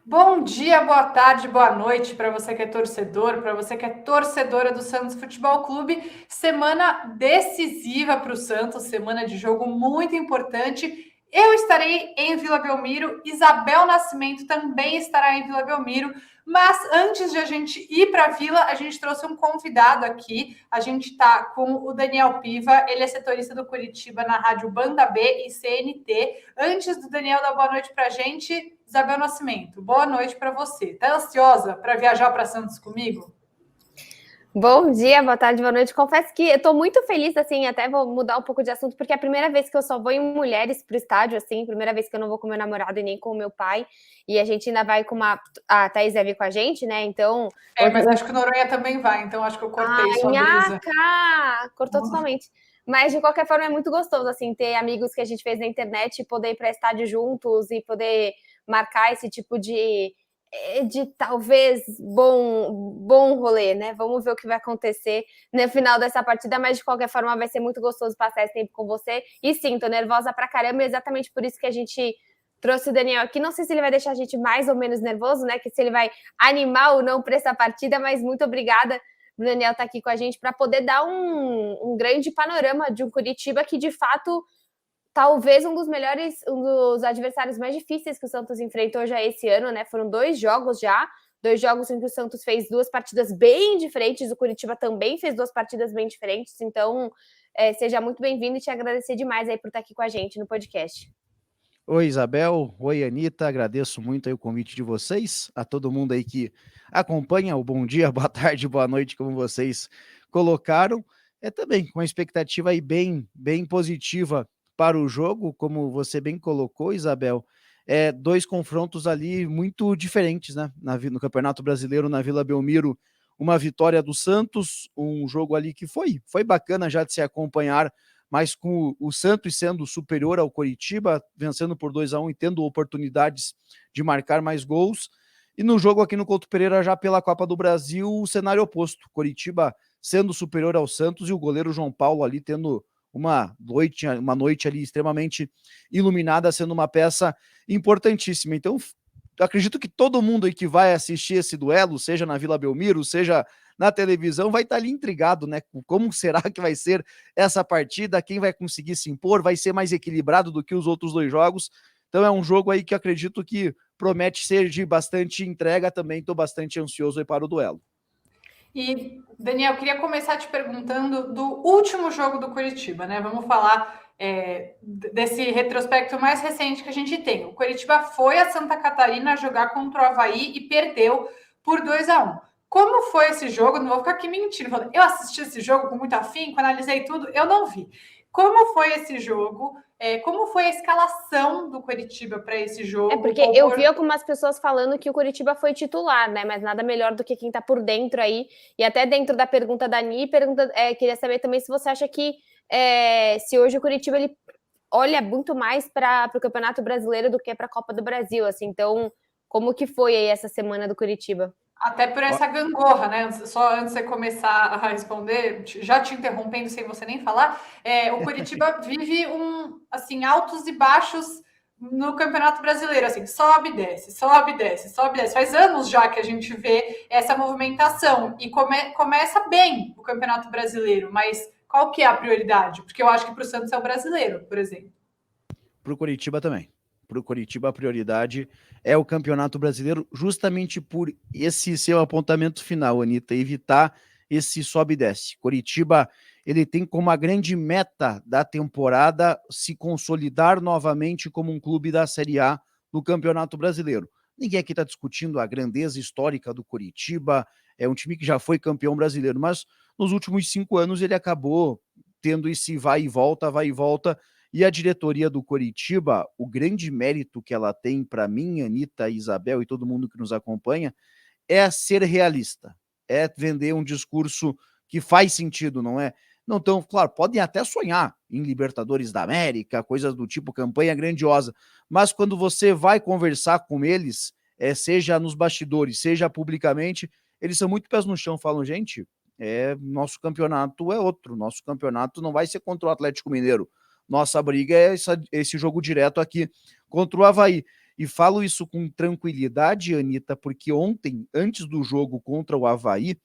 Bom dia, boa tarde, boa noite para você que é torcedor, para você que é torcedora do Santos Futebol Clube. Semana decisiva para o Santos, semana de jogo muito importante. Eu estarei em Vila Belmiro, Isabel Nascimento também estará em Vila Belmiro. Mas antes de a gente ir para a Vila, a gente trouxe um convidado aqui. A gente está com o Daniel Piva, ele é setorista do Curitiba na Rádio Banda B e CNT. Antes do Daniel dar boa noite para a gente, Isabel Nascimento, boa noite para você. Tá ansiosa para viajar para Santos comigo? Bom dia, boa tarde, boa noite. Confesso que eu tô muito feliz, assim, até vou mudar um pouco de assunto, porque é a primeira vez que eu só vou em mulheres pro estádio, assim, primeira vez que eu não vou com meu namorado e nem com o meu pai, e a gente ainda vai com a Thaís deve ir com a gente, né, então... Mas acho que o Noronha também vai, então acho que eu cortei Ai, sua brisa. nhaca! Cortou totalmente. Mas, de qualquer forma, é muito gostoso, assim, ter amigos que a gente fez na internet e poder ir para estádio juntos e poder marcar esse tipo de talvez bom rolê, né? Vamos ver o que vai acontecer no final dessa partida, mas de qualquer forma vai ser muito gostoso passar esse tempo com você. E sim, tô nervosa pra caramba, exatamente por isso que a gente trouxe o Daniel aqui. Não sei se ele vai deixar a gente mais ou menos nervoso, né? Que se ele vai animar ou não para essa partida, mas muito obrigada. O Daniel tá aqui com a gente para poder dar um grande panorama de um Curitiba que, de fato, talvez um dos adversários mais difíceis que o Santos enfrentou já esse ano, né? Foram dois jogos em que o Santos fez duas partidas bem diferentes, o Curitiba também fez duas partidas bem diferentes, então seja muito bem-vindo e te agradecer demais aí por estar aqui com a gente no podcast. Oi, Isabel. Oi, Anitta. Agradeço muito aí o convite de vocês, a todo mundo aí que acompanha o bom dia, boa tarde, boa noite, como vocês colocaram. É também com uma expectativa aí bem positiva para o jogo, como você bem colocou, Isabel. Dois confrontos ali muito diferentes, né? No Campeonato Brasileiro, na Vila Belmiro, uma vitória do Santos, um jogo ali que foi bacana já de se acompanhar, mas com o Santos sendo superior ao Coritiba, vencendo por 2-1 e tendo oportunidades de marcar mais gols. E no jogo aqui no Couto Pereira, já pela Copa do Brasil, o cenário oposto. Coritiba sendo superior ao Santos e o goleiro João Paulo ali tendo uma noite ali extremamente iluminada, sendo uma peça importantíssima. Então, acredito que todo mundo aí que vai assistir esse duelo, seja na Vila Belmiro, seja na televisão, vai estar ali intrigado, né? Como será que vai ser essa partida? Quem vai conseguir se impor? Vai ser mais equilibrado do que os outros dois jogos? Então é um jogo aí que acredito que promete ser de bastante entrega também. Estou bastante ansioso aí para o duelo. E, Daniel, queria começar te perguntando do último jogo do Curitiba, né? Vamos falar desse retrospecto mais recente que a gente tem. O Curitiba foi a Santa Catarina jogar contra o Avaí e perdeu por 2-1. Como foi esse jogo? Não vou ficar aqui mentindo, falando, eu assisti esse jogo com muito afinco, analisei tudo, eu não vi. Como foi esse jogo? Como foi a escalação do Curitiba para esse jogo? Porque eu vi algumas pessoas falando que o Curitiba foi titular, né? Mas nada melhor do que quem tá por dentro aí. E até dentro da pergunta da Ni, queria saber também se você acha que se hoje o Curitiba ele olha muito mais para o Campeonato Brasileiro do que para a Copa do Brasil, assim. Então, como que foi aí essa semana do Curitiba? Até por essa gangorra, né? Só antes de você começar a responder, já te interrompendo sem você nem falar, o Curitiba vive assim, altos e baixos no Campeonato Brasileiro, assim, sobe, desce, sobe, desce, sobe, desce. Faz anos já que a gente vê essa movimentação e começa bem o Campeonato Brasileiro, mas qual que é a prioridade? Porque eu acho que para o Santos é o brasileiro, por exemplo. Para o Coritiba também. Para o Coritiba, a prioridade é o Campeonato Brasileiro, justamente por esse seu apontamento final, Anitta, evitar esse sobe e desce. Coritiba, ele tem como a grande meta da temporada se consolidar novamente como um clube da Série A no Campeonato Brasileiro. Ninguém aqui está discutindo a grandeza histórica do Coritiba, é um time que já foi campeão brasileiro, mas nos últimos 5 anos ele acabou tendo esse vai e volta, e a diretoria do Coritiba, o grande mérito que ela tem para mim, Anitta, Isabel e todo mundo que nos acompanha, é ser realista, é vender um discurso que faz sentido, não é? Não tão, claro, podem até sonhar em Libertadores da América, coisas do tipo campanha grandiosa, mas quando você vai conversar com eles, seja nos bastidores, seja publicamente, eles são muito pés no chão, falam, gente, nosso campeonato é outro, nosso campeonato não vai ser contra o Atlético Mineiro, nossa briga é esse jogo direto aqui contra o Avaí. E falo isso com tranquilidade, Anitta, porque ontem, antes do jogo contra o Avaí,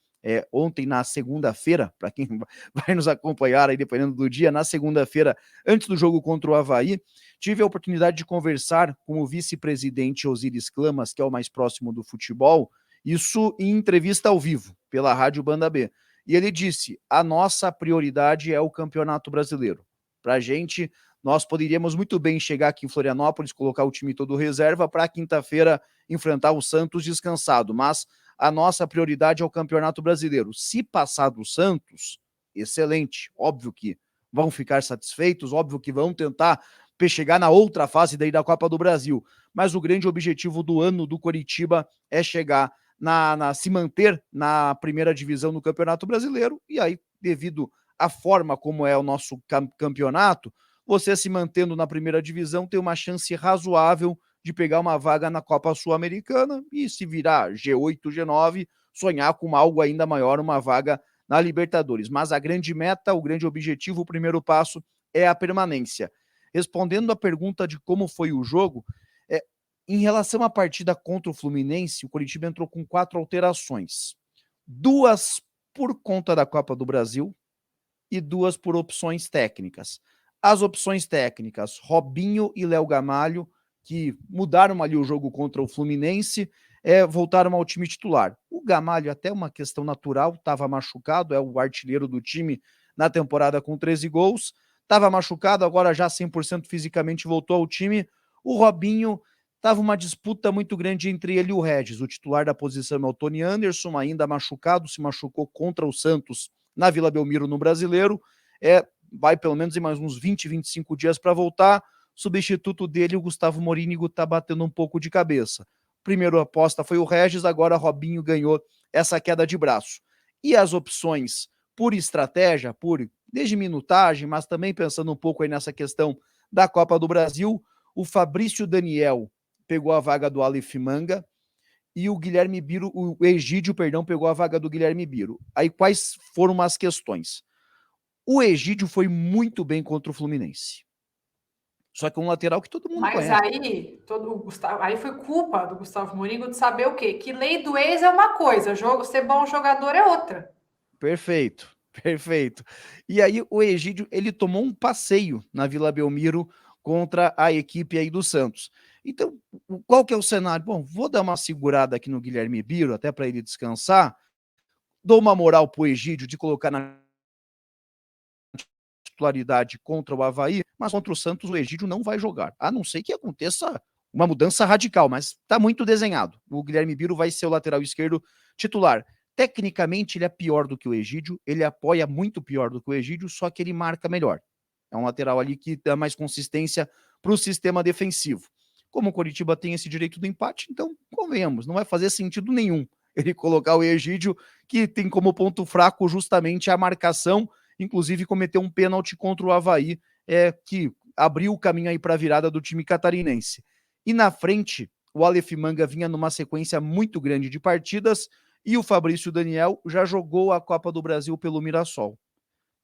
ontem na segunda-feira, para quem vai nos acompanhar aí dependendo do dia, na segunda-feira, antes do jogo contra o Avaí, tive a oportunidade de conversar com o vice-presidente Osiris Clamas, que é o mais próximo do futebol, isso em entrevista ao vivo, pela Rádio Banda B. E ele disse, a nossa prioridade é o Campeonato Brasileiro. Para a gente, nós poderíamos muito bem chegar aqui em Florianópolis, colocar o time todo reserva para quinta-feira enfrentar o Santos descansado, mas a nossa prioridade é o Campeonato Brasileiro. Se passar do Santos, excelente, óbvio que vão ficar satisfeitos, óbvio que vão tentar chegar na outra fase daí da Copa do Brasil, mas o grande objetivo do ano do Coritiba é chegar se manter na primeira divisão do Campeonato Brasileiro, e aí, devido à forma como é o nosso campeonato, você se mantendo na primeira divisão tem uma chance razoável de pegar uma vaga na Copa Sul-Americana e se virar G8, G9, sonhar com algo ainda maior, uma vaga na Libertadores. Mas a grande meta, o grande objetivo, o primeiro passo é a permanência. Respondendo à pergunta de como foi o jogo, em relação à partida contra o Fluminense, o Coritiba entrou com 4 alterações. 2 por conta da Copa do Brasil e 2 por opções técnicas. As opções técnicas, Robinho e Léo Gamalho, que mudaram ali o jogo contra o Fluminense, voltaram ao time titular. O Gamalho, até uma questão natural, estava machucado, é o artilheiro do time na temporada com 13 gols, estava machucado, agora já 100% fisicamente voltou ao time. O Robinho, estava uma disputa muito grande entre ele e o Regis, o titular da posição é o Tony Anderson, ainda machucado, se machucou contra o Santos na Vila Belmiro no Brasileiro, vai pelo menos em mais uns 20, 25 dias para voltar. Substituto dele, o Gustavo Morínigo, está batendo um pouco de cabeça. Primeiro aposta foi o Regis, agora Robinho ganhou essa queda de braço. E as opções por estratégia, desde minutagem, mas também pensando um pouco aí nessa questão da Copa do Brasil, o Fabrício Daniel pegou a vaga do Aleph Manga e o Egídio pegou a vaga do Guilherme Biro. Aí quais foram as questões? O Egídio foi muito bem contra o Fluminense. Só que um lateral que todo mundo conhece. Mas aí foi culpa do Gustavo Mourinho de saber o quê? Que lei do ex é uma coisa, ser bom jogador é outra. Perfeito. E aí o Egídio, ele tomou um passeio na Vila Belmiro contra a equipe aí do Santos. Então, qual que é o cenário? Bom, vou dar uma segurada aqui no Guilherme Biro, até para ele descansar, dou uma moral pro Egídio de colocar na titularidade contra o Avaí, mas contra o Santos o Egídio não vai jogar, a não ser que aconteça uma mudança radical, mas está muito desenhado. O Guilherme Biro vai ser o lateral esquerdo titular. Tecnicamente ele é pior do que o Egídio, ele apoia muito pior do que o Egídio, só que ele marca melhor. É um lateral ali que dá mais consistência para o sistema defensivo. Como o Coritiba tem esse direito do empate, então convenhamos, não vai fazer sentido nenhum ele colocar o Egídio, que tem como ponto fraco justamente a marcação, inclusive cometeu um pênalti contra o Avaí, que abriu o caminho aí para a virada do time catarinense. E na frente, o Aleph Manga vinha numa sequência muito grande de partidas e o Fabrício Daniel já jogou a Copa do Brasil pelo Mirassol.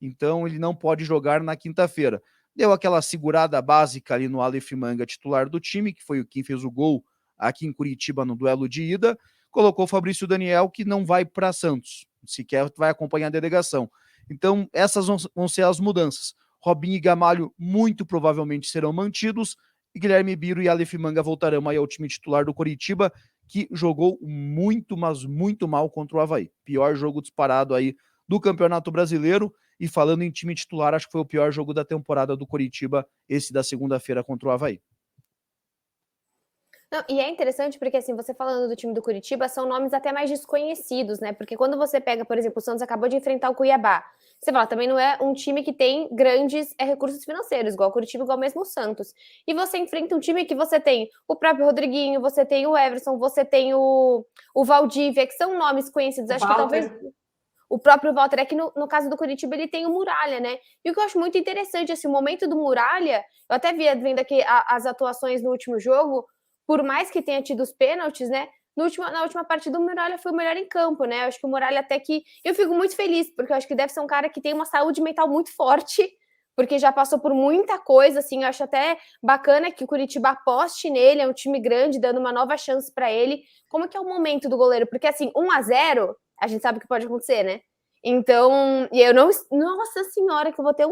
Então ele não pode jogar na quinta-feira. Deu aquela segurada básica ali no Aleph Manga, titular do time, que foi quem fez o gol aqui em Curitiba no duelo de ida, colocou o Fabrício Daniel, que não vai para Santos, sequer vai acompanhar a delegação. Então essas vão ser as mudanças. Robinho e Gamalho muito provavelmente serão mantidos, e Guilherme Biro e Aleph Manga voltarão aí ao time titular do Coritiba, que jogou muito, mas muito mal contra o Avaí. Pior jogo disparado aí do Campeonato Brasileiro. E falando em time titular, acho que foi o pior jogo da temporada do Coritiba, esse da segunda-feira contra o Avaí. Não, e é interessante porque, assim, você falando do time do Coritiba, são nomes até mais desconhecidos, né? Porque quando você pega, por exemplo, o Santos acabou de enfrentar o Cuiabá, você fala, também não é um time que tem grandes recursos financeiros, igual o Coritiba, igual mesmo o Santos. E você enfrenta um time que você tem o próprio Rodriguinho, você tem o Everson, você tem o Valdívia, que são nomes conhecidos. Acho que talvez o próprio Walter, é que no caso do Coritiba ele tem o Muralha, né? E o que eu acho muito interessante, assim, o momento do Muralha, eu até vendo aqui as atuações no último jogo, por mais que tenha tido os pênaltis, né? Na última partida, o Muralha foi o melhor em campo, né? Eu acho que o Muralha até que... Eu fico muito feliz, porque eu acho que deve ser um cara que tem uma saúde mental muito forte porque já passou por muita coisa, assim, eu acho até bacana que o Curitiba aposte nele, é um time grande, dando uma nova chance para ele. Como que é o momento do goleiro? Porque, assim, 1-0, a gente sabe o que pode acontecer, né? Então, e eu não... Nossa senhora, que eu vou ter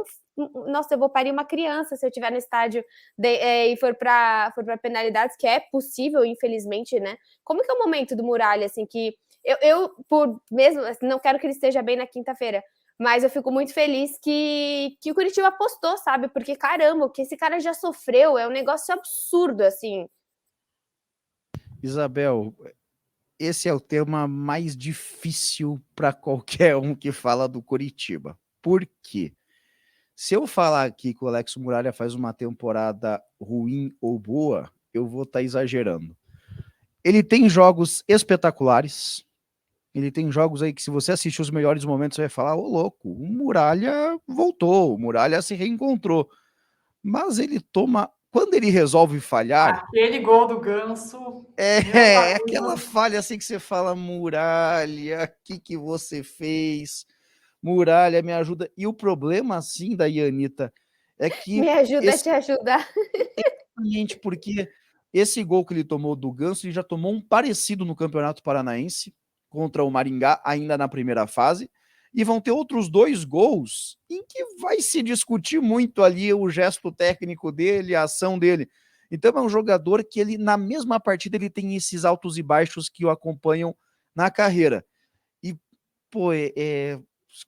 nossa, eu vou parir uma criança se eu estiver no estádio e for para penalidades, que é possível, infelizmente, né? Como que é o momento do Muralha, assim, que eu por mesmo, assim, não quero que ele esteja bem na quinta-feira, mas eu fico muito feliz que o Curitiba apostou, sabe? Porque, caramba, o que esse cara já sofreu é um negócio absurdo, assim. Isabel, esse é o tema mais difícil para qualquer um que fala do Curitiba. Por quê? Se eu falar aqui que o Alex Muralha faz uma temporada ruim ou boa, eu vou estar exagerando. Ele tem jogos espetaculares, ele tem jogos aí que se você assistir os melhores momentos, você vai falar, ô louco, o Muralha voltou, o Muralha se reencontrou. Mas ele toma... Quando ele resolve falhar... Aquele gol do Ganso... É aquela falha assim que você fala, Muralha, o que você fez? Muralha, me ajuda. E o problema, assim, da Ianita, é que... Me ajuda a te ajudar. Exatamente, porque esse gol que ele tomou do Ganso, ele já tomou um parecido no Campeonato Paranaense, contra o Maringá, ainda na primeira fase, e vão ter outros 2 gols em que vai se discutir muito ali o gesto técnico dele, a ação dele. Então é um jogador que ele, na mesma partida, ele tem esses altos e baixos que o acompanham na carreira. E, pô,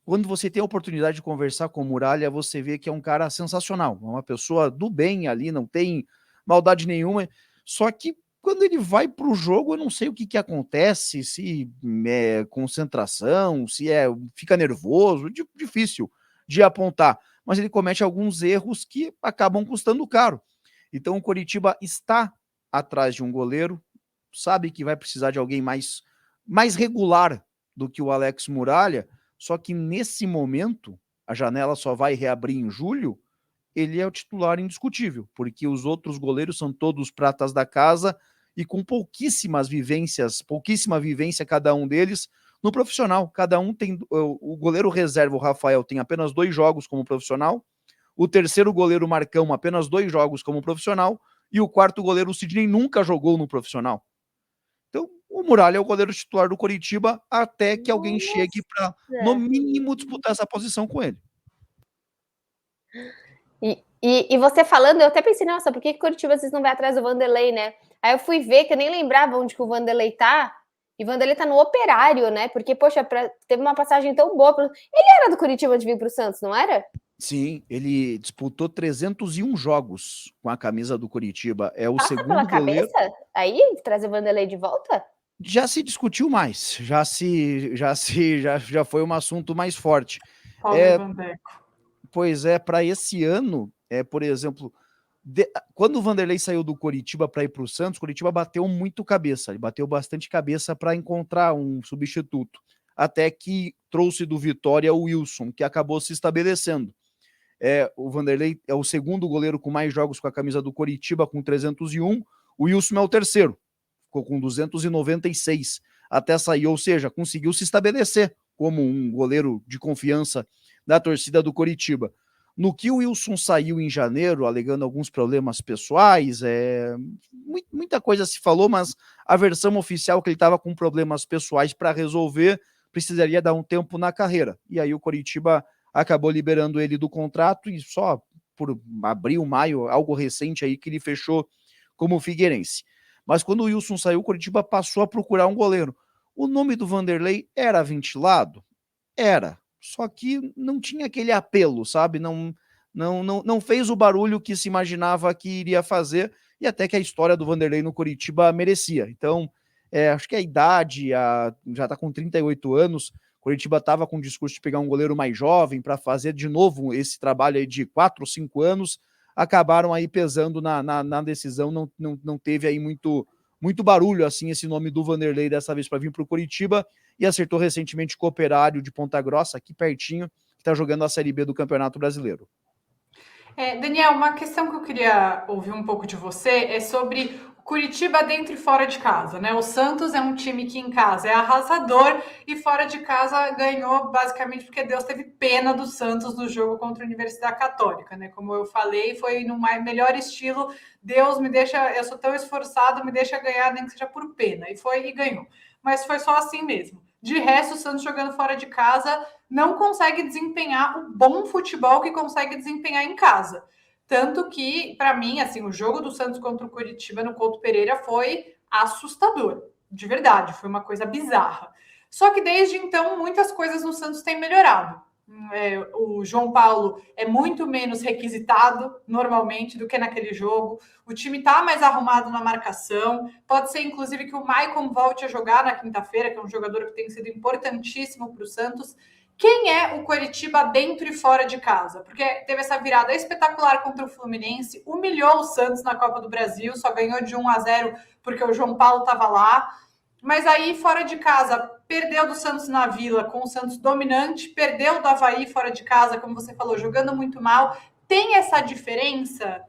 quando você tem a oportunidade de conversar com o Muralha, você vê que é um cara sensacional, uma pessoa do bem ali, não tem maldade nenhuma, só que quando ele vai para o jogo, eu não sei o que acontece, se é concentração, se fica nervoso, difícil de apontar, mas ele comete alguns erros que acabam custando caro. Então o Coritiba está atrás de um goleiro, sabe que vai precisar de alguém mais regular do que o Alex Muralha, só que nesse momento, a janela só vai reabrir em julho, ele é o titular indiscutível, porque os outros goleiros são todos pratas da casa e com pouquíssima vivência cada um deles no profissional. Cada um tem... O goleiro reserva, o Rafael, tem apenas 2 jogos como profissional, o terceiro goleiro, Marcão, apenas 2 jogos como profissional, e o quarto goleiro, o Sidney, nunca jogou no profissional. Então, o Muralha é o goleiro titular do Coritiba até que alguém chegue para, no mínimo, disputar essa posição com ele. E você falando, eu até pensei, nossa, por que o Curitiba vocês não vai atrás do Vanderlei, né? Aí eu fui ver que eu nem lembrava onde que o Vanderlei tá, e o Vanderlei tá no Operário, né? Porque, poxa, teve uma passagem tão boa. Ele era do Curitiba de vir pro Santos, não era? Sim, ele disputou 301 jogos com a camisa do Curitiba. É o Passa segundo pela goleiro. Cabeça? Aí, trazer o Vanderlei de volta? Já se discutiu mais, já foi um assunto mais forte. Pobre Vandeco. Pois é, para esse ano, por exemplo, quando o Vanderlei saiu do Coritiba para ir para o Santos, o Coritiba bateu muito cabeça, ele bateu bastante cabeça para encontrar um substituto, até que trouxe do Vitória o Wilson, que acabou se estabelecendo. O Vanderlei é o segundo goleiro com mais jogos com a camisa do Coritiba, com 301, o Wilson é o terceiro, ficou com 296 até sair, ou seja, conseguiu se estabelecer como um goleiro de confiança da torcida do Coritiba. No que o Wilson saiu em janeiro, alegando alguns problemas pessoais, muita coisa se falou, mas a versão oficial que ele estava com problemas pessoais para resolver, precisaria dar um tempo na carreira. E aí o Coritiba acabou liberando ele do contrato e só por abril, maio, algo recente aí que ele fechou como figueirense. Mas quando o Wilson saiu, o Coritiba passou a procurar um goleiro. O nome do Vanderlei era ventilado? Era. Só que não tinha aquele apelo, sabe? Não fez o barulho que se imaginava que iria fazer, e até que a história do Vanderlei no Coritiba merecia. Então, acho que a idade, já está com 38 anos, o Coritiba estava com o discurso de pegar um goleiro mais jovem para fazer de novo esse trabalho aí de 4 ou 5 anos, acabaram aí pesando na decisão, não teve aí muito barulho, assim, esse nome do Vanderlei dessa vez para vir para o Coritiba, e acertou recentemente com o Operário de Ponta Grossa, aqui pertinho, que está jogando a Série B do Campeonato Brasileiro. Daniel, uma questão que eu queria ouvir um pouco de você é sobre Curitiba dentro e fora de casa, né? O Santos é um time que em casa é arrasador e fora de casa ganhou basicamente porque Deus teve pena do Santos no jogo contra a Universidade Católica, né? Como eu falei, foi no melhor estilo. Deus me deixa, eu sou tão esforçado, me deixa ganhar, nem que seja por pena. E foi e ganhou. Mas foi só assim mesmo. De resto, o Santos jogando fora de casa não consegue desempenhar o bom futebol que consegue desempenhar em casa. Tanto que, para mim, assim, o jogo do Santos contra o Curitiba no Couto Pereira foi assustador. De verdade, foi uma coisa bizarra. Só que desde então, muitas coisas no Santos têm melhorado. O João Paulo é muito menos requisitado normalmente do que naquele jogo. O time está mais arrumado na marcação. Pode ser, inclusive, que o Maicon volte a jogar na quinta-feira, que é um jogador que tem sido importantíssimo para o Santos. Quem é o Coritiba dentro e fora de casa? Porque teve essa virada espetacular contra o Fluminense, humilhou o Santos na Copa do Brasil, só ganhou de 1-0 porque o João Paulo estava lá. Mas aí, fora de casa, perdeu do Santos na Vila, com o Santos dominante, perdeu do Avaí fora de casa, como você falou, jogando muito mal. Tem essa diferença?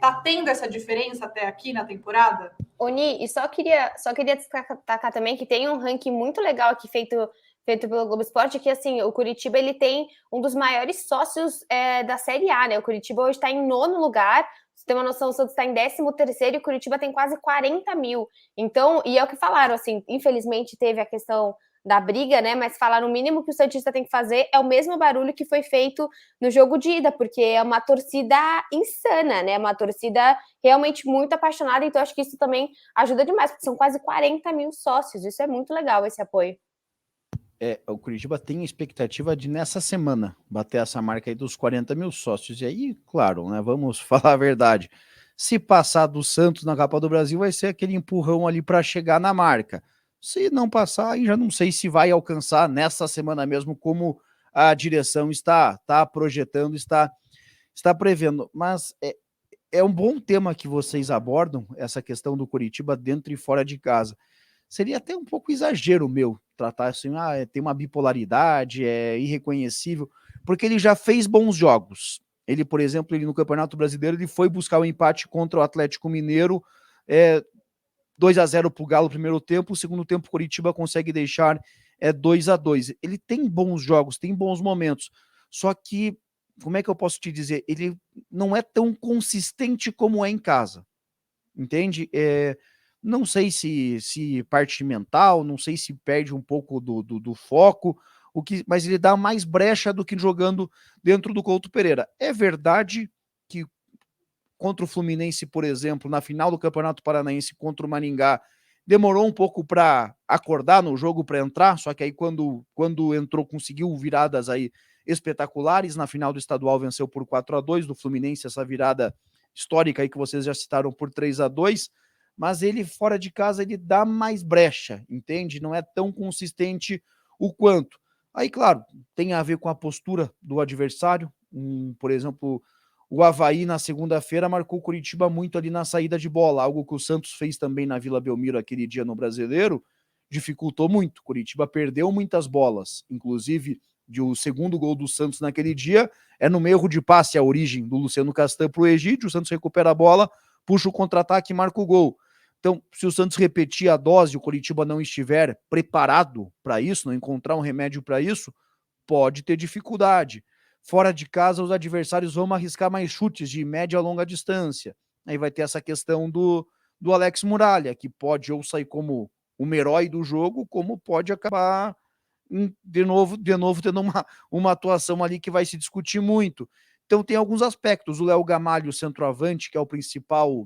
Tá tendo essa diferença até aqui na temporada? Oni, e só queria destacar também que tem um ranking muito legal aqui feito pelo Globo Esporte, que assim, o Curitiba ele tem um dos maiores sócios da Série A, né? O Curitiba hoje está em 9º lugar. Você tem uma noção, o Santos está em 13º e o Curitiba tem quase 40 mil. Então, e é o que falaram, assim, infelizmente teve a questão da briga, né? Mas falaram o mínimo que o Santista tem que fazer é o mesmo barulho que foi feito no jogo de ida, porque é uma torcida insana, né? Uma torcida realmente muito apaixonada. Então, acho que isso também ajuda demais, porque são quase 40 mil sócios. Isso é muito legal, esse apoio. O Curitiba tem a expectativa de, nessa semana, bater essa marca aí dos 40 mil sócios. E aí, claro, né, vamos falar a verdade. Se passar do Santos na Copa do Brasil, vai ser aquele empurrão ali para chegar na marca. Se não passar, aí já não sei se vai alcançar nessa semana mesmo, como a direção está projetando, está prevendo. Mas é um bom tema que vocês abordam, essa questão do Curitiba dentro e fora de casa. Seria até um pouco exagero meu tratar assim, tem uma bipolaridade, é irreconhecível, porque ele já fez bons jogos. Ele, por exemplo, no Campeonato Brasileiro, ele foi buscar o empate contra o Atlético Mineiro, 2-0 para o Galo no primeiro tempo, o segundo tempo o Curitiba consegue deixar 2-2. Ele tem bons jogos, tem bons momentos, só que, como é que eu posso te dizer? Ele não é tão consistente como é em casa, entende? Não sei se parte mental, não sei se perde um pouco do foco, mas ele dá mais brecha do que jogando dentro do Couto Pereira. É verdade que contra o Fluminense, por exemplo, na final do Campeonato Paranaense contra o Maringá, demorou um pouco para acordar no jogo, para entrar, só que aí quando entrou, conseguiu viradas aí espetaculares. Na final do estadual venceu por 4-2 do Fluminense, essa virada histórica aí que vocês já citaram por 3-2, mas ele fora de casa ele dá mais brecha, entende? Não é tão consistente o quanto. Aí, claro, tem a ver com a postura do adversário. Por exemplo, o Avaí na segunda-feira marcou o Curitiba muito ali na saída de bola, algo que o Santos fez também na Vila Belmiro aquele dia no Brasileiro, dificultou muito. O Curitiba perdeu muitas bolas, inclusive o segundo gol do Santos naquele dia é no erro de passe, a origem do Luciano Castan para o Egídio. O Santos recupera a bola, puxa o contra-ataque e marca o gol. Então, se o Santos repetir a dose e o Curitiba não estiver preparado para isso, não encontrar um remédio para isso, pode ter dificuldade. Fora de casa, os adversários vão arriscar mais chutes de média a longa distância. Aí vai ter essa questão do Alex Muralha, que pode ou sair como um herói do jogo, como pode acabar de novo tendo uma atuação ali que vai se discutir muito. Então tem alguns aspectos. O Léo Gamalho, o centroavante, que é o principal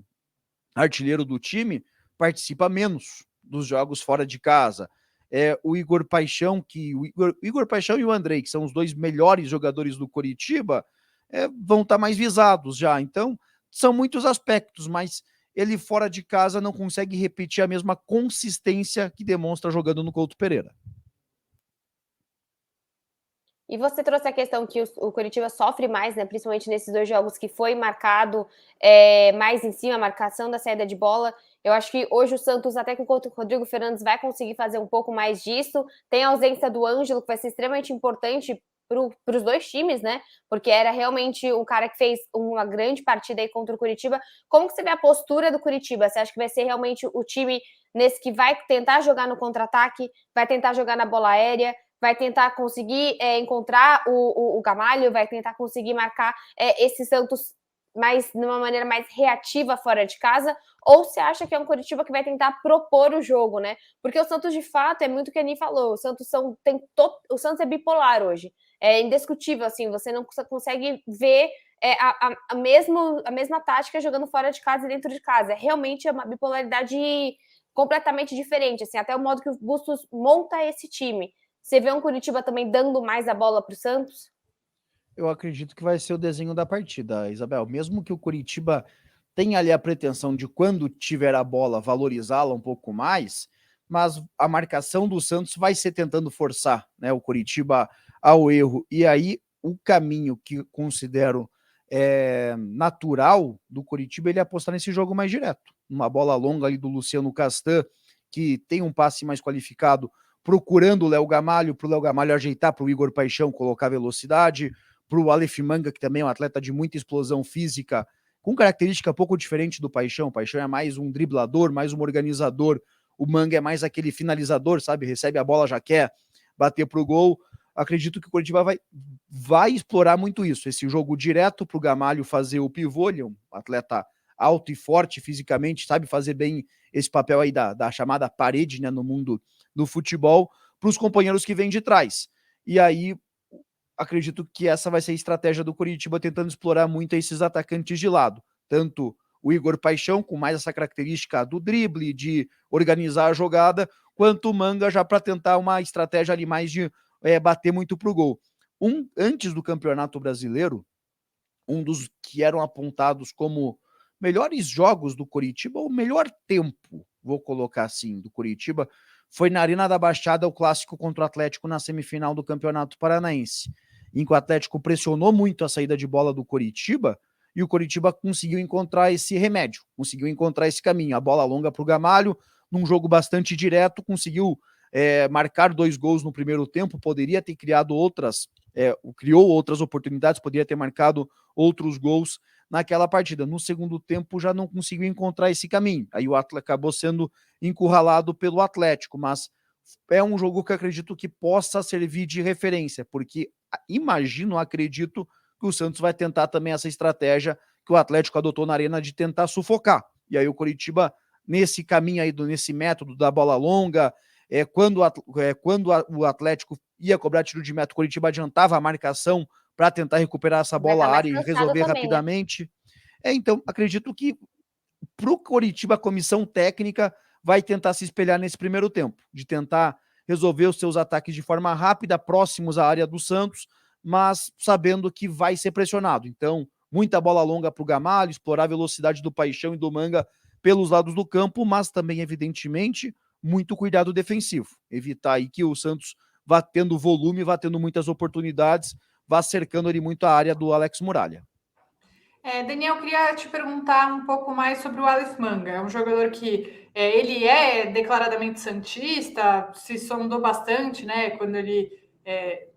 artilheiro do time, participa menos dos jogos fora de casa. O Igor Paixão, o Igor Paixão e o Andrei, que são os dois melhores jogadores do Coritiba, vão estar mais visados já. Então, são muitos aspectos, mas ele fora de casa não consegue repetir a mesma consistência que demonstra jogando no Couto Pereira. E você trouxe a questão que o Curitiba sofre mais, né? Principalmente nesses dois jogos que foi marcado mais em cima, a marcação da saída de bola. Eu acho que hoje o Santos, até que o Rodrigo Fernandes vai conseguir fazer um pouco mais disso. Tem a ausência do Ângelo, que vai ser extremamente importante para os dois times, né? Porque era realmente o cara que fez uma grande partida aí contra o Curitiba. Como que você vê a postura do Curitiba? Você acha que vai ser realmente o time nesse que vai tentar jogar no contra-ataque, vai tentar jogar na bola aérea, vai tentar conseguir encontrar o Gamalho, vai tentar conseguir marcar esse Santos mais de uma maneira mais reativa fora de casa, ou você acha que é um Curitiba que vai tentar propor o jogo, né? Porque o Santos, de fato, é muito o que a Ani falou, o Santos o Santos é bipolar hoje, é indiscutível, assim, você não consegue ver a mesma tática jogando fora de casa e dentro de casa, realmente é uma bipolaridade completamente diferente, assim, até o modo que o Bustos monta esse time. Você vê um Curitiba também dando mais a bola para o Santos? Eu acredito que vai ser o desenho da partida, Isabel. Mesmo que o Curitiba tenha ali a pretensão de, quando tiver a bola, valorizá-la um pouco mais, mas a marcação do Santos vai ser tentando forçar, né, o Curitiba ao erro. E aí o caminho que considero natural do Curitiba, ele é apostar nesse jogo mais direto. Uma bola longa ali do Luciano Castan, que tem um passe mais qualificado, procurando o Léo Gamalho, para o Léo Gamalho ajeitar para o Igor Paixão colocar velocidade, para o Aleph Manga, que também é um atleta de muita explosão física, com característica pouco diferente do Paixão. O Paixão é mais um driblador, mais um organizador. O Manga é mais aquele finalizador, sabe? Recebe a bola, já quer bater pro gol. Acredito que o Curitiba vai explorar muito isso, esse jogo direto pro Gamalho fazer o pivô. Ele é um atleta alto e forte fisicamente, sabe fazer bem esse papel aí da chamada parede, né, no mundo do futebol, para os companheiros que vêm de trás. E aí acredito que essa vai ser a estratégia do Curitiba, tentando explorar muito esses atacantes de lado. Tanto o Igor Paixão, com mais essa característica do drible, de organizar a jogada, quanto o Manga, já para tentar uma estratégia ali mais de bater muito pro gol. Antes do Campeonato Brasileiro, um dos que eram apontados como melhores jogos do Curitiba, o melhor tempo, vou colocar assim, do Curitiba, foi na Arena da Baixada, o clássico contra o Atlético na semifinal do Campeonato Paranaense, em que o Atlético pressionou muito a saída de bola do Curitiba, e o Curitiba conseguiu encontrar esse remédio, conseguiu encontrar esse caminho, a bola longa para o Gamalho, num jogo bastante direto, conseguiu marcar 2 gols no primeiro tempo, poderia ter criado criou outras oportunidades, poderia ter marcado outros gols naquela partida. No segundo tempo já não conseguiu encontrar esse caminho, aí o Atlético acabou sendo encurralado pelo Atlético, mas é um jogo que acredito que possa servir de referência, porque acredito que o Santos vai tentar também essa estratégia que o Atlético adotou na Arena, de tentar sufocar. E aí o Curitiba, nesse caminho aí, nesse método da bola longa, quando o Atlético ia cobrar tiro de meta, o Curitiba adiantava a marcação para tentar recuperar essa bola à área e resolver também, rapidamente. Né? Então, acredito que para o Curitiba, a comissão técnica vai tentar se espelhar nesse primeiro tempo, de tentar resolver os seus ataques de forma rápida, próximos à área do Santos, mas sabendo que vai ser pressionado. Então, muita bola longa para o Gamalho, explorar a velocidade do Paixão e do Manga pelos lados do campo, mas também, evidentemente, muito cuidado defensivo. Evitar aí que o Santos vá tendo volume, vá tendo muitas oportunidades, vá cercando ali muito a área do Alex Muralha. Daniel, eu queria te perguntar um pouco mais sobre o Aleph Manga. É um jogador que ele é declaradamente santista, se sondou bastante, né? Quando ele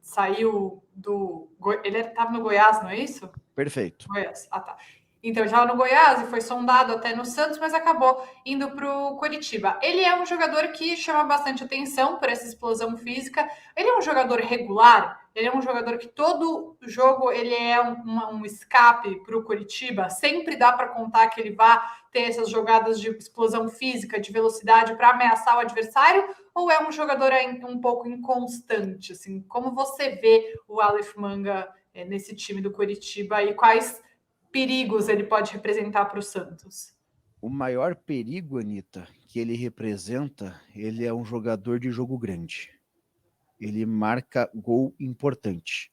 saiu do... Ele estava no Goiás, não é isso? Perfeito. Goiás, tá. Então, ele estava no Goiás e foi sondado até no Santos, mas acabou indo para o Curitiba. Ele é um jogador que chama bastante atenção por essa explosão física. Ele é um jogador regular? Ele é um jogador que todo jogo ele é um escape para o Curitiba? Sempre dá para contar que ele vai ter essas jogadas de explosão física, de velocidade para ameaçar o adversário? Ou é um jogador um pouco inconstante? Assim, como você vê o Aleph Manga nesse time do Curitiba e quais perigos ele pode representar para o Santos? O maior perigo, Anitta, que ele representa, ele é um jogador de jogo grande. Ele marca gol importante.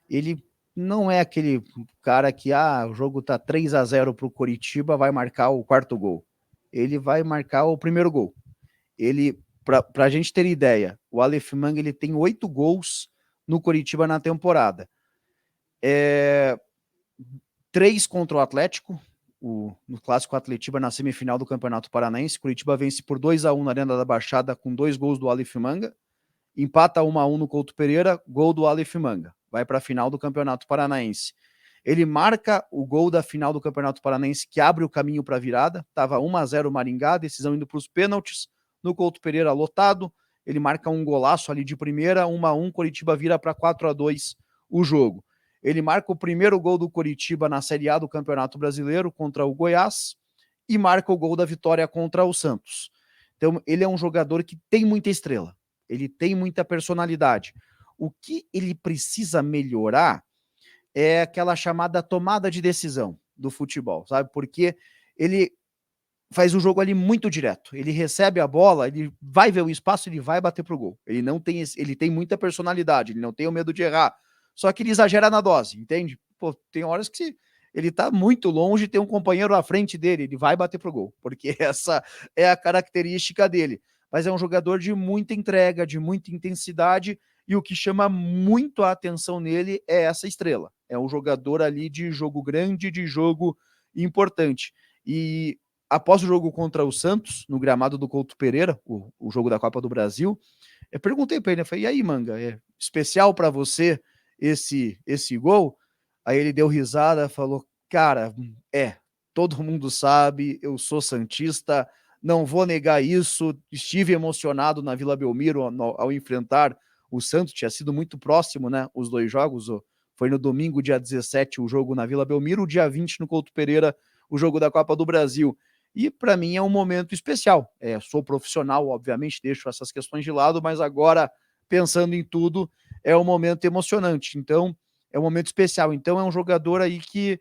Ele não é aquele cara que, o jogo tá 3-0 pro Coritiba, vai marcar o quarto gol. Ele vai marcar o primeiro gol. Ele, pra gente ter ideia, o Aleph Manga, ele tem 8 gols no Coritiba na temporada. 3 contra o Atlético, no clássico Atletiba, na semifinal do Campeonato Paranaense. Curitiba vence por 2-1 na Arena da Baixada, com 2 gols do Aleph Manga. Empata 1-1 no Couto Pereira, gol do Aleph Manga. vai para a final do Campeonato Paranaense. Ele marca o gol da final do Campeonato Paranaense, que abre o caminho para a virada. Estava 1-0 Maringá, decisão indo para os pênaltis. No Couto Pereira lotado, ele marca um golaço ali de primeira, 1-1, Coritiba vira para 4-2 o jogo. Ele marca o primeiro gol do Coritiba na Série A do Campeonato Brasileiro contra o Goiás e marca o gol da vitória contra o Santos. Então, ele é um jogador que tem muita estrela, ele tem muita personalidade. O que ele precisa melhorar é aquela chamada tomada de decisão do futebol, sabe? Porque ele faz o jogo ali muito direto. Ele recebe a bola, ele vai ver o espaço, ele vai bater pro gol. Ele tem muita personalidade, ele não tem o medo de errar. Só que ele exagera na dose, entende? Pô, tem horas que ele tá muito longe, tem um companheiro à frente dele, ele vai bater pro gol, porque essa é a característica dele. Mas é um jogador de muita entrega, de muita intensidade, e o que chama muito a atenção nele é essa estrela. É um jogador ali de jogo grande, de jogo importante. E após o jogo contra o Santos, no gramado do Couto Pereira, o jogo da Copa do Brasil, eu perguntei para ele, eu falei, e aí, Manga, é especial para você esse gol? Aí ele deu risada, falou, cara, todo mundo sabe, eu sou santista, não vou negar isso, estive emocionado na Vila Belmiro ao enfrentar o Santos, tinha sido muito próximo, né, os dois jogos, foi no domingo, dia 17, o jogo na Vila Belmiro, o dia 20 no Couto Pereira, o jogo da Copa do Brasil. E para mim é um momento especial. Sou profissional, obviamente, deixo essas questões de lado, mas agora, pensando em tudo, é um momento emocionante. Então, é um momento especial. Então, é um jogador aí que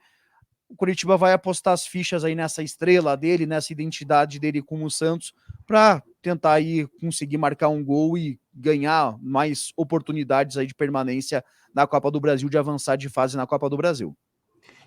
o Coritiba vai apostar as fichas aí nessa estrela dele, nessa identidade dele com o Santos, para tentar aí conseguir marcar um gol e ganhar mais oportunidades aí de permanência na Copa do Brasil, de avançar de fase na Copa do Brasil.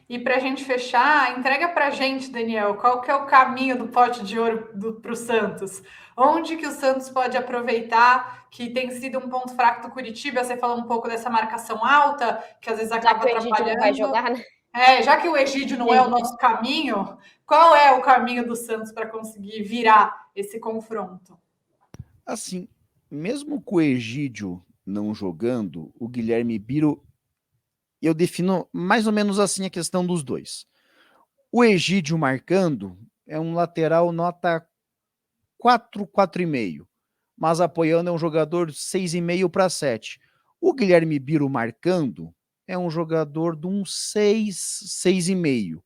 E para a gente fechar, entrega para a gente, Daniel, qual que é o caminho do pote de ouro para o Santos? Onde que o Santos pode aproveitar, que tem sido um ponto fraco do Curitiba? Você falou um pouco dessa marcação alta, que às vezes acaba atrapalhando. Não vai jogar, né? Já que o Egídio não é o nosso caminho, qual é o caminho do Santos para conseguir virar esse confronto? Assim, mesmo com o Egídio não jogando, o Guilherme Biro, eu defino mais ou menos assim a questão dos dois. O Egídio marcando é um lateral nota 4, 4,5, mas apoiando é um jogador 6,5 para 7. O Guilherme Biro marcando é um jogador de um 6, 6,5.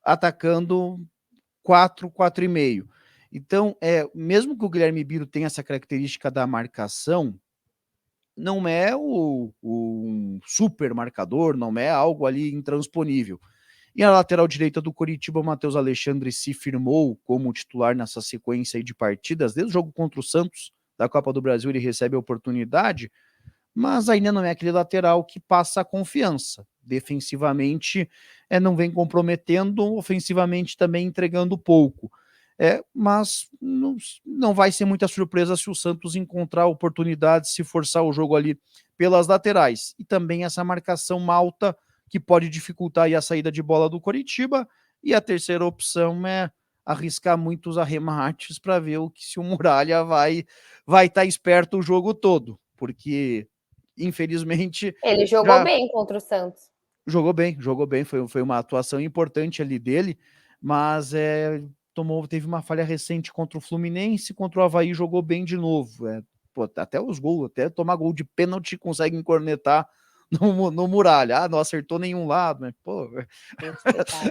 Atacando 4, 4,5. Então, mesmo que o Guilherme Biro tenha essa característica da marcação, não é um super marcador, não é algo ali intransponível. E a lateral direita do Coritiba, o Matheus Alexandre se firmou como titular nessa sequência aí de partidas. Desde o jogo contra o Santos, da Copa do Brasil, ele recebe a oportunidade, mas ainda não é aquele lateral que passa a confiança. Defensivamente, não vem comprometendo, ofensivamente também entregando pouco. Mas não vai ser muita surpresa se o Santos encontrar oportunidades, se forçar o jogo ali pelas laterais. E também essa marcação alta que pode dificultar aí a saída de bola do Coritiba. E a terceira opção é arriscar muitos arremates para ver se o Muralha vai estar esperto o jogo todo, porque infelizmente ele jogou bem contra o Santos. Jogou bem, foi uma atuação importante ali dele, mas teve uma falha recente contra o Fluminense, contra o Avaí jogou bem de novo. Até os gols, até tomar gol de pênalti consegue cornetar no Muralha. Não acertou nenhum lado, né? Pô,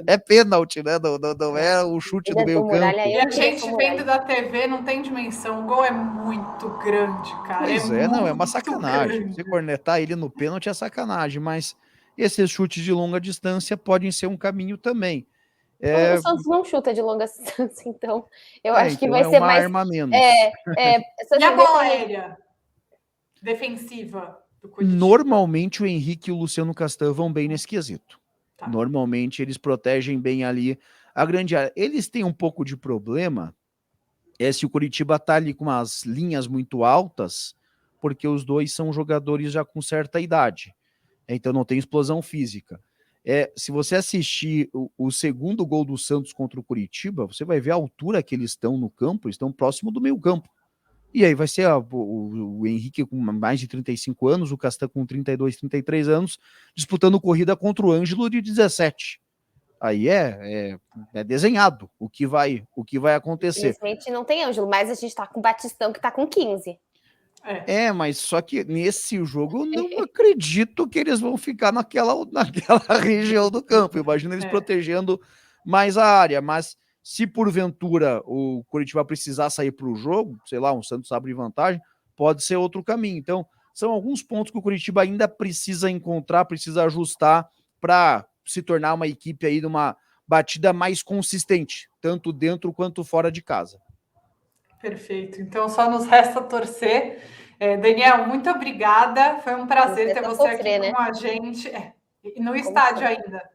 é pênalti, né? Não é o chute do meio campo. E a gente vendo da TV não tem dimensão. O gol é muito grande, cara. Pois não, é uma sacanagem. Grande. Você cornetar ele no pênalti é sacanagem, mas esses chutes de longa distância podem ser um caminho também. O Santos não chuta de longa distância, então eu acho que vai ser uma mais arma menos. E a bola aérea defensiva do Curitiba? Normalmente o Henrique e o Luciano Castan vão bem nesse quesito. Tá. Normalmente eles protegem bem ali a grande área. Eles têm um pouco de problema se o Curitiba tá ali com umas linhas muito altas, porque os dois são jogadores já com certa idade. Então não tem explosão física. Se você assistir o segundo gol do Santos contra o Curitiba, você vai ver a altura que eles estão no campo, eles estão próximo do meio campo. E aí vai ser o Henrique com mais de 35 anos, o Castan com 32, 33 anos, disputando corrida contra o Ângelo de 17. Aí é desenhado o que vai acontecer. Infelizmente não tem Ângelo, mas a gente tá com o Batistão que tá com 15. Mas só que nesse jogo eu não acredito que eles vão ficar naquela região do campo. Imagina eles protegendo mais a área, mas se porventura o Coritiba precisar sair para o jogo, sei lá, um Santos abre vantagem, pode ser outro caminho. Então, são alguns pontos que o Coritiba ainda precisa encontrar, precisa ajustar para se tornar uma equipe aí de uma batida mais consistente, tanto dentro quanto fora de casa. Perfeito. Então, só nos resta torcer. Daniel, muito obrigada. Foi um prazer ter você aqui com a gente. No estádio ainda.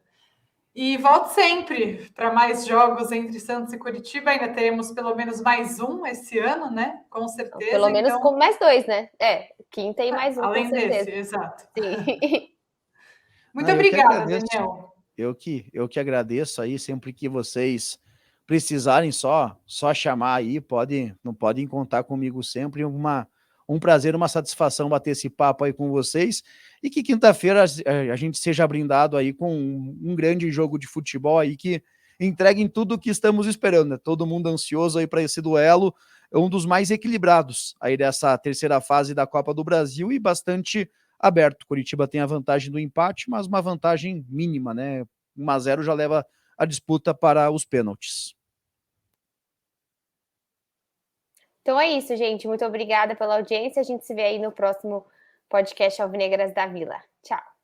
E volte sempre para mais jogos entre Santos e Curitiba. Ainda teremos pelo menos mais um esse ano, né? Com certeza. Pelo menos com mais 2, né? Quinta e mais um, além com certeza. desse, exato. Sim. Muito obrigada, Daniel. Eu que agradeço aí, sempre que vocês precisarem, só chamar aí, não podem contar comigo sempre. Um prazer, uma satisfação bater esse papo aí com vocês, e que quinta-feira a gente seja brindado aí com um grande jogo de futebol aí que entreguem tudo o que estamos esperando, né? Todo mundo ansioso aí para esse duelo, um dos mais equilibrados aí dessa terceira fase da Copa do Brasil e bastante aberto. Curitiba tem a vantagem do empate, mas uma vantagem mínima, né? 1-0 já leva a disputa para os pênaltis. Então é isso, gente. Muito obrigada pela audiência. A gente se vê aí no próximo podcast Alvinegras da Vila. Tchau.